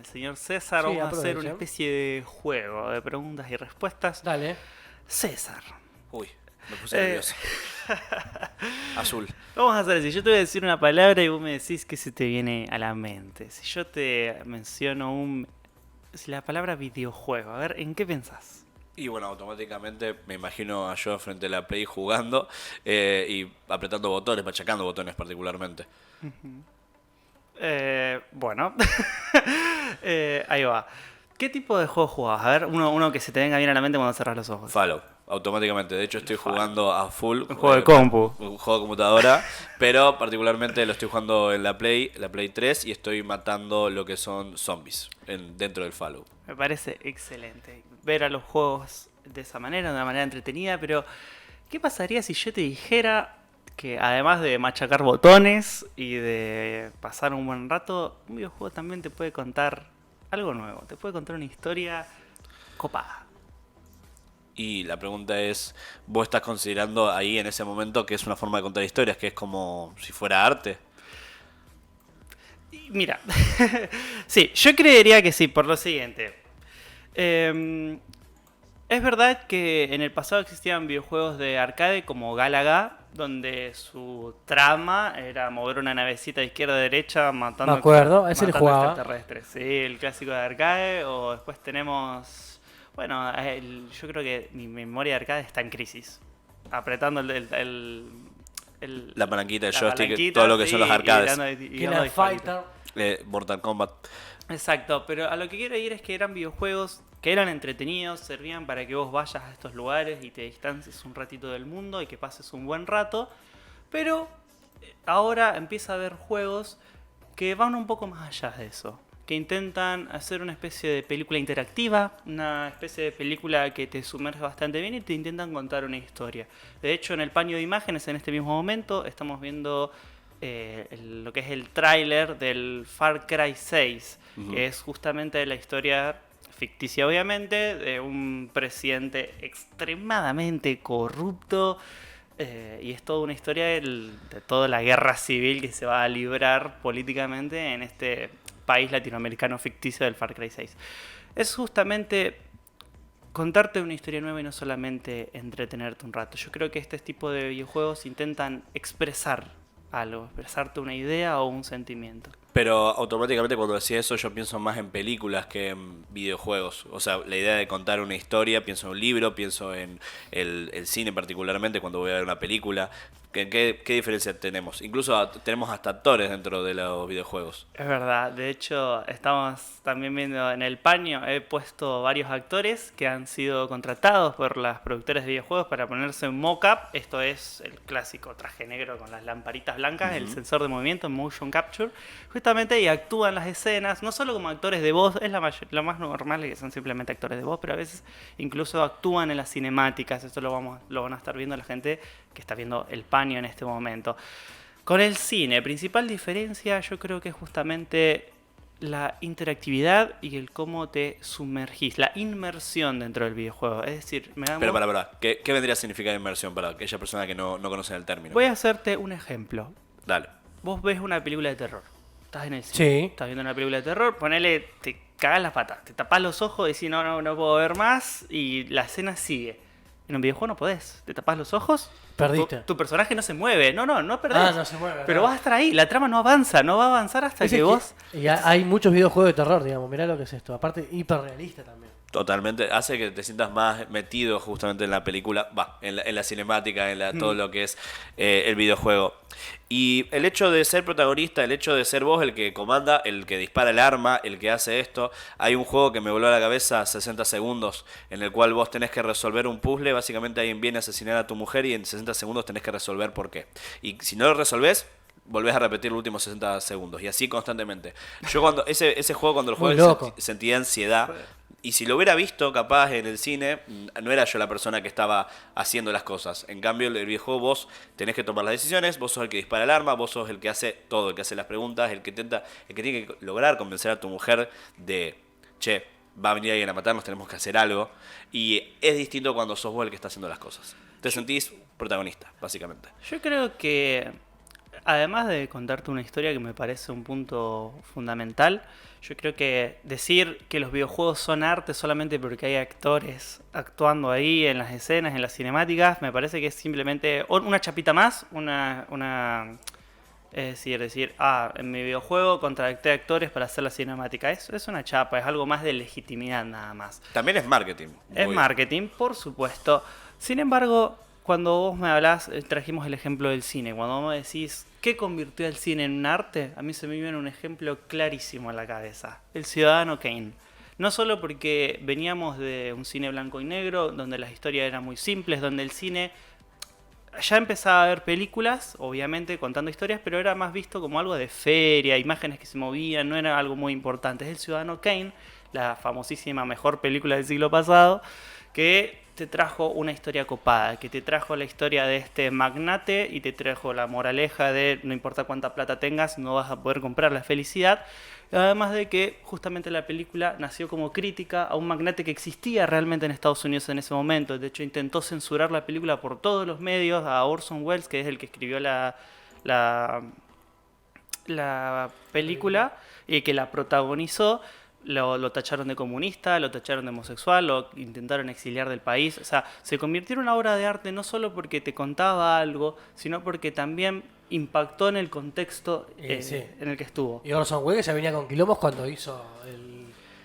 señor César. Sí, Vamos a hacer una aprovechen. especie de juego de preguntas y respuestas. Dale. César. Uy, me puse Eh, nervioso. Azul. Vamos a hacer así. Yo te voy a decir una palabra y vos me decís qué se te viene a la mente. Si yo te menciono si la palabra videojuego, a ver, ¿en qué pensás? Y bueno, automáticamente me imagino a yo frente a la Play jugando y apretando botones, machacando botones particularmente. Bueno, ahí va. ¿Qué tipo de juego jugabas? A ver, uno que se te venga bien a la mente cuando cerrás los ojos. Fallout, automáticamente. De hecho, estoy jugando a full. Un juego de compu. Un juego de computadora, pero particularmente lo estoy jugando en la Play 3, y estoy matando lo que son zombies dentro del Fallout. Me parece excelente ver a los juegos de esa manera, de una manera entretenida, pero ¿qué pasaría si yo te dijera que además de machacar botones y de pasar un buen rato, un videojuego también te puede contar algo nuevo, te puede contar una historia copada? Y la pregunta es, ¿vos estás considerando ahí en ese momento que es una forma de contar historias, que es como si fuera arte? Y mira, sí, yo creería que sí, por lo siguiente. Eh, es verdad que en el pasado existían videojuegos de arcade como Galaga, donde su trama era mover una navecita de izquierda a derecha matando, Me acuerdo, ese le matando jugaba. extraterrestres. Sí, el clásico de arcade. O después tenemos... Bueno, yo creo que mi memoria de arcade está en crisis. Apretando La palanquita, el la joystick, palanquita, todo lo que sí, son los y arcades. dando- y dando Killer disparitos. Fighter. Mortal Kombat. Exacto, pero a lo que quiero ir es que eran videojuegos que eran entretenidos, servían para que vos vayas a estos lugares y te distancies un ratito del mundo y que pases un buen rato, pero ahora empieza a haber juegos que van un poco más allá de eso, que intentan hacer una especie de película interactiva, una especie de película que te sumerge bastante bien y te intentan contar una historia. De hecho, en el paño de imágenes en este mismo momento estamos viendo lo que es el tráiler del Far Cry 6, que es justamente la historia ficticia obviamente, de un presidente extremadamente corrupto, y es toda una historia de toda la guerra civil que se va a librar políticamente en este país latinoamericano ficticio del Far Cry 6. Es justamente contarte una historia nueva y no solamente entretenerte un rato. Yo creo que este tipo de videojuegos intentan expresar algo, expresarte una idea o un sentimiento. Pero automáticamente cuando decía eso yo pienso más en películas que en videojuegos. O sea, la idea de contar una historia, pienso en un libro, pienso en el cine particularmente cuando voy a ver una película. ¿Qué diferencia tenemos? Incluso tenemos hasta actores dentro de los videojuegos. Es verdad, de hecho estamos también viendo en el paño, he puesto varios actores que han sido contratados por las productoras de videojuegos para ponerse en mock-up. Esto es el clásico traje negro con las lamparitas blancas, el sensor de movimiento, motion capture, justamente, y actúan las escenas, no solo como actores de voz, es lo más normal que son simplemente actores de voz, pero a veces incluso actúan en las cinemáticas. Esto lo van a estar viendo la gente que está viendo el paño en este momento. Con el cine, principal diferencia yo creo que es justamente la interactividad y el cómo te sumergís, la inmersión dentro del videojuego. Es decir, Pero para, ¿qué vendría a significar inmersión para aquella persona que no conoce el término? voy a hacerte un ejemplo. Dale. Vos ves una película de terror, estás en el cine, Sí. estás viendo una película de terror, ponele, te cagás las patas, te tapás los ojos, decís no puedo ver más y la escena sigue. En un videojuego no podés, te tapás los ojos, Perdiste. tu personaje no se mueve, no perdés. Ah, no se mueve, Pero no. vas a estar ahí, la trama no avanza, no va a avanzar hasta Es que que- vos... y hay muchos videojuegos de terror, digamos. Mirá lo que es esto. Aparte, hiperrealista también. Totalmente, hace que te sientas más metido justamente en la película, en la cinemática, todo lo que es el videojuego. Y el hecho de ser protagonista, el hecho de ser vos el que comanda, el que dispara el arma, el que hace esto. Hay un juego que me voló a la cabeza, 60 segundos, en el cual vos tenés que resolver un puzzle. Básicamente alguien viene a asesinar a tu mujer y en 60 segundos tenés que resolver por qué. Y si no lo resolvés, volvés a repetir los últimos 60 segundos. Y así constantemente. Yo cuando ese juego cuando lo Muy jugué loco. sentía ansiedad. Y si lo hubiera visto capaz en el cine, no era yo la persona que estaba haciendo las cosas. En cambio, el videojuego vos tenés que tomar las decisiones, vos sos el que dispara el arma, vos sos el que hace todo, el que hace las preguntas, el que tiene que lograr convencer a tu mujer de, che, va a venir alguien a matarnos, tenemos que hacer algo. Y es distinto cuando sos vos el que está haciendo las cosas. Te sentís protagonista, básicamente. Yo creo que además de contarte una historia que me parece un punto fundamental, yo creo que decir que los videojuegos son arte solamente porque hay actores actuando ahí en las escenas, en las cinemáticas, me parece que es simplemente una chapita más, es decir, en mi videojuego contraté actores para hacer la cinemática. Es una chapa, es algo más de legitimidad nada más. También es marketing. Es marketing, por supuesto. Sin embargo, cuando vos me hablás, trajimos el ejemplo del cine. Cuando vos me decís, ¿qué convirtió el cine en un arte? A mí se me viene un ejemplo clarísimo en la cabeza. El Ciudadano Kane. No solo porque veníamos de un cine blanco y negro, donde las historias eran muy simples, donde el cine ya empezaba a ver películas, obviamente contando historias, pero era más visto como algo de feria, imágenes que se movían, no era algo muy importante. Es el Ciudadano Kane, la famosísima mejor película del siglo pasado, que te trajo una historia copada, que te trajo la historia de este magnate y te trajo la moraleja de no importa cuánta plata tengas, no vas a poder comprar la felicidad. Además de que justamente la película nació como crítica a un magnate que existía realmente en Estados Unidos en ese momento. De hecho, intentó censurar la película por todos los medios a Orson Welles, que es el que escribió la película y que la protagonizó. Lo tacharon de comunista, lo tacharon de homosexual, lo intentaron exiliar del país. O sea, se convirtió en una obra de arte no solo porque te contaba algo, sino porque también impactó en el contexto Sí. en el que estuvo. Y Orson Welles ya venía con quilombos cuando hizo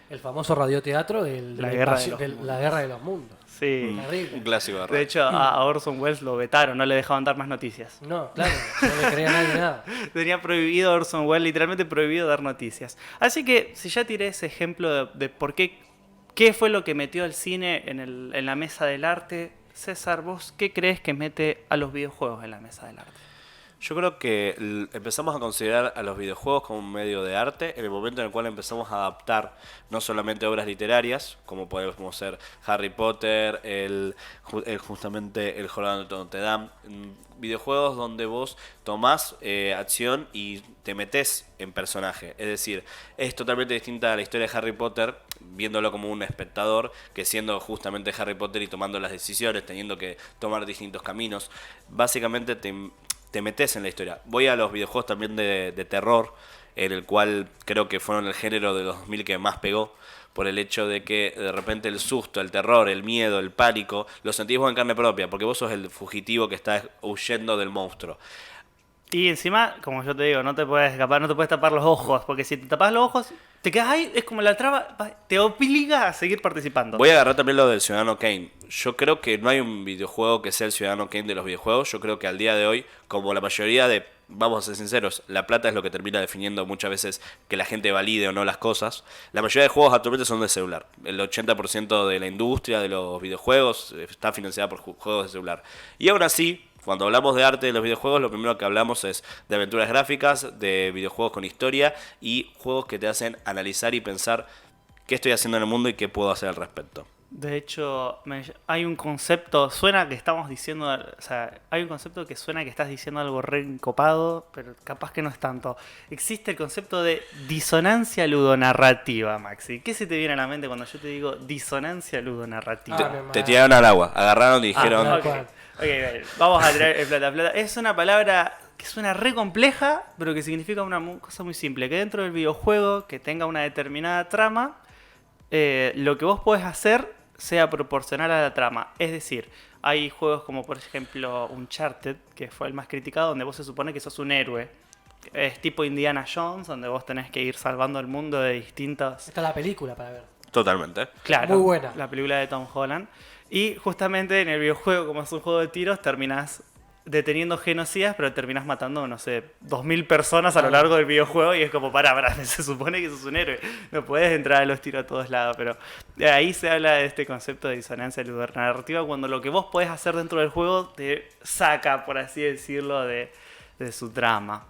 el famoso radioteatro de La Guerra de los la Guerra de los Mundos. Sí. Terrible. Un clásico de De rock. hecho, a Orson Welles lo vetaron, no le dejaban dar más noticias. No, claro, no le creía a nadie nada. Tenía prohibido Orson Welles, literalmente prohibido dar noticias. Así que, si ya tiré ese ejemplo de por qué fue lo que metió al cine en la mesa del arte, César, ¿vos qué crees que mete a los videojuegos en la mesa del arte? Yo creo que empezamos a considerar a los videojuegos como un medio de arte en el momento en el cual empezamos a adaptar no solamente obras literarias, como podemos ser Harry Potter, justamente el Jorobado de Notre Dame, videojuegos donde vos tomás acción y te metés en personaje. Es decir, es totalmente distinta a la historia de Harry Potter, viéndolo como un espectador, que siendo justamente Harry Potter y tomando las decisiones, teniendo que tomar distintos caminos. Básicamente te metes en la historia. Voy a los videojuegos también de terror, en el cual creo que fueron el género de los 2000 que más pegó, por el hecho de que de repente el susto, el terror, el miedo, el pánico, lo sentís vos en carne propia, porque vos sos el fugitivo que está huyendo del monstruo. Y encima, como yo te digo, no te puedes escapar, no te puedes tapar los ojos, porque si te tapas los ojos, te quedas ahí, es como la traba, te obliga a seguir participando. Voy a agarrar también lo del Ciudadano Kane. Yo creo que no hay un videojuego que sea el Ciudadano Kane de los videojuegos. Yo creo que al día de hoy, como la mayoría de, vamos a ser sinceros, la plata es lo que termina definiendo muchas veces que la gente valide o no las cosas. La mayoría de juegos actualmente son de celular. El 80% de la industria de los videojuegos está financiada por juegos de celular. Y aún así, cuando hablamos de arte de los videojuegos, lo primero que hablamos es de aventuras gráficas, de videojuegos con historia y juegos que te hacen analizar y pensar qué estoy haciendo en el mundo y qué puedo hacer al respecto. De hecho, hay un concepto, suena que estamos diciendo, o sea, hay un concepto que suena que estás diciendo algo re encopado, pero capaz que no es tanto. Existe el concepto de disonancia ludonarrativa, Maxi. ¿Qué se te viene a la mente cuando yo te digo disonancia ludonarrativa? Te tiraron al agua, agarraron y dijeron... tal Ok, cual. ok, vamos a traer el plata. Es una palabra que suena re compleja, pero que significa una cosa muy simple. Que dentro del videojuego, que tenga una determinada trama, lo que vos podés hacer sea proporcional a la trama. Es decir, hay juegos como por ejemplo Uncharted, que fue el más criticado, donde vos se supone que sos un héroe. Es tipo Indiana Jones, donde vos tenés que ir salvando el mundo de distintas... Esta es la película para ver. Totalmente. Claro, Muy buena. la película de Tom Holland. Y justamente en el videojuego, como es un juego de tiros, terminás deteniendo genocidas, pero terminás matando, no sé, 2000 personas a lo largo del videojuego y es como, pará, se supone que sos un héroe. No puedes entrar a los tiros a todos lados, pero ahí se habla de este concepto de disonancia ludonarrativa cuando lo que vos podés hacer dentro del juego te saca, por así decirlo, de su trama.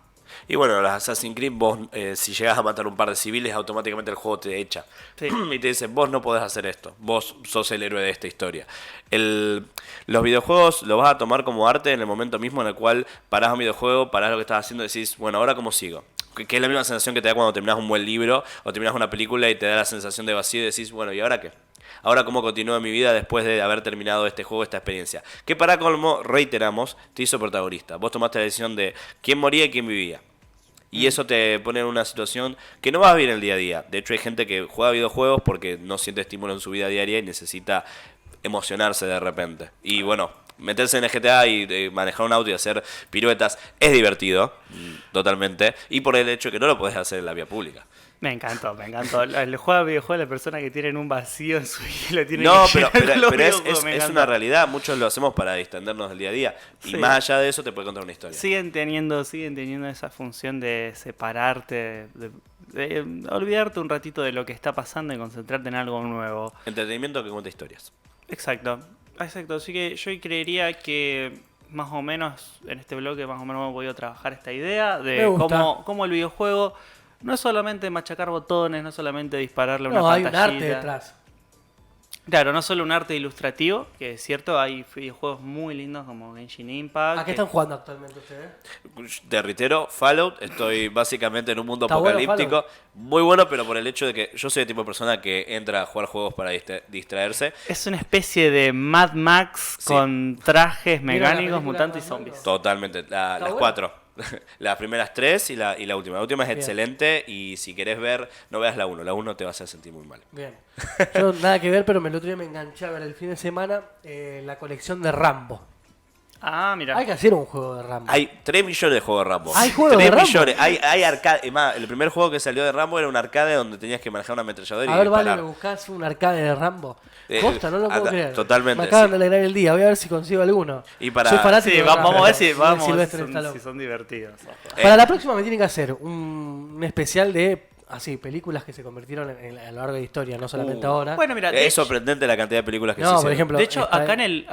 Y bueno, las Assassin's Creed, vos si llegás a matar un par de civiles, automáticamente el juego te echa. Sí. Y te dice, vos no podés hacer esto, vos sos el héroe de esta historia. Los videojuegos los vas a tomar como arte en el momento mismo en el cual parás un videojuego, parás lo que estás haciendo y decís, bueno, ¿ahora cómo sigo? que es la misma sensación que te da cuando terminas un buen libro o terminas una película y te da la sensación de vacío y decís, bueno, ¿y ahora qué? Ahora cómo continúa mi vida después de haber terminado este juego, esta experiencia. Que para colmo, reiteramos, te hizo protagonista. Vos tomaste la decisión de quién moría y quién vivía. Y eso te pone en una situación que no va a vivir en el día a día. De hecho, hay gente que juega videojuegos porque no siente estímulo en su vida diaria y necesita emocionarse de repente. Y bueno, meterse en el GTA y manejar un auto y hacer piruetas es divertido, totalmente. Y por el hecho que no lo podés hacer en la vía pública. Me encantó, me encantó. El juego de videojuegos, las personas que tienen un vacío en su vida lo tienen No, que pero, llenar con los pero videojuegos, me es encantó. una realidad. Muchos lo hacemos para distendernos del día a día. Y Sí. más allá de eso te puede contar una historia. Siguen teniendo esa función de separarte, de olvidarte un ratito de lo que está pasando y concentrarte en algo nuevo. Entretenimiento que cuenta historias. Exacto, exacto. Así que yo creería que más o menos en este bloque más o menos hemos podido trabajar esta idea Me de gusta. cómo el videojuego no es solamente machacar botones, no es solamente dispararle a una No, hay un pantallita. arte detrás. Claro, no solo un arte ilustrativo, que es cierto, hay videojuegos muy lindos como Genshin Impact. ¿A qué están jugando actualmente ustedes? Te reitero, Fallout, estoy básicamente en un mundo Está bueno, apocalíptico. Muy bueno, pero por el hecho de que yo soy el tipo de persona que entra a jugar juegos para distraerse. Es una especie de Mad Max Sí. con trajes ¿Vieron la mecánicos, película mutantes y Mad Max? zombies. Totalmente. Las bueno. 4. Las primeras 3 y la última. La última es Bien. excelente y si querés ver, no veas la 1. La 1 te va a hacer sentir muy mal. Bien. Yo nada que ver, pero el otro día me enganché a ver el fin de semana la colección de Rambo. Ah, mira. Hay que hacer un juego de Rambo. Hay 3 millones de juegos de Rambo. ¿Hay juegos 3 de Rambo? millones. Hay arcade. Es más, el primer juego que salió de Rambo era un arcade donde tenías que manejar una ametralladora A y ver, vale, disparar. me buscás un arcade de Rambo. Costa, no lo puedo creer. totalmente, Me acaban sí. de alegrar el día. Voy a ver si consigo alguno. Y para- Soy fanático Sí, de vamos a ver si, de vamos, Sylvester si son, Stallone. si son divertidos. Para la próxima me tienen que hacer un especial de así películas que se convirtieron a lo largo de la historia, no solamente ahora. Bueno, mira, Es sorprendente la cantidad de películas que se No, por hicieron. ejemplo, de hecho, está-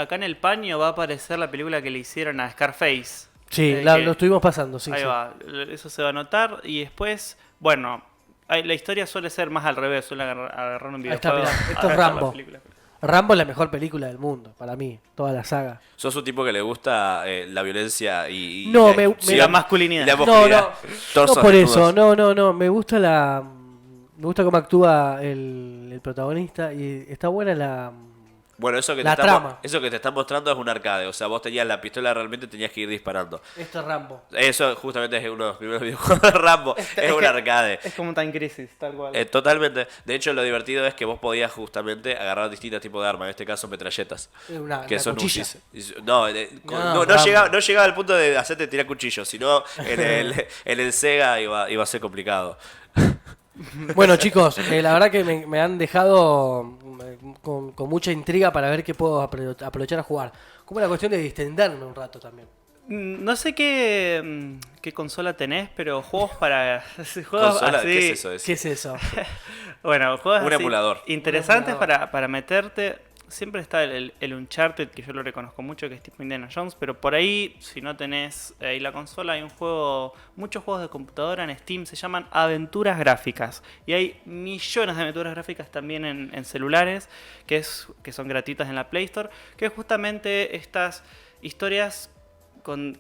acá en el paño va a aparecer la película que le hicieron a Scarface. Sí, Que- lo estuvimos pasando, sí. ahí sí. va, eso se va a notar. Y después, bueno, la historia suele ser más al revés, suele agarrar un Ahí está, videojuego. mirá, esto es adaptar la Rambo. película. Rambo es la mejor película del mundo, para mí, toda la saga. Sos un tipo que le gusta la violencia y No, sí, la masculinidad. y la No, masculinidad. no Torsos por desnudos. eso, no, me gusta me gusta cómo actúa el protagonista y está buena Bueno, eso que, La trama. eso que te están mostrando es un arcade. O sea, vos tenías la pistola realmente, tenías que ir disparando. esto es Rambo. Eso justamente es uno de los primeros videojuegos de Rambo. Es un que- arcade. Es como un Time Crisis, tal cual. Totalmente. De hecho, lo divertido es que vos podías justamente agarrar distintos tipos de armas. En este caso, metralletas. Que Una son cuchilla. No, No, no llegaba, Rambo. no llegaba al punto de hacerte tirar cuchillos, sino en el Sega iba a ser complicado. Bueno, chicos, la verdad que me han dejado con mucha intriga para ver qué puedo aprovechar a jugar. Como la cuestión de distenderme un rato también. No sé qué consola tenés, pero juegos para. Juegos Consola, así, ¿qué es eso? ¿Qué es eso? Bueno, juegos Un así emulador. interesantes Un emulador. para meterte. Siempre está el Uncharted, que yo lo reconozco mucho, que es tipo Indiana Jones, pero por ahí, si no tenés ahí la consola, hay muchos juegos de computadora en Steam, se llaman aventuras gráficas. Y hay millones de aventuras gráficas también en celulares, que son gratuitas en la Play Store, que es justamente estas historias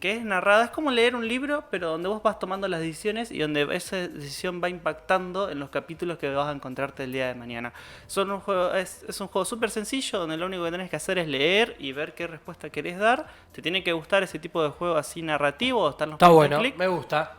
que es narrada, es como leer un libro, pero donde vos vas tomando las decisiones y donde esa decisión va impactando en los capítulos que vas a encontrarte el día de mañana. Es un juego súper sencillo, donde lo único que tenés que hacer es leer y ver qué respuesta querés dar. Te tiene que gustar ese tipo de juego así narrativo, o están los Está point and bueno, click. me gusta.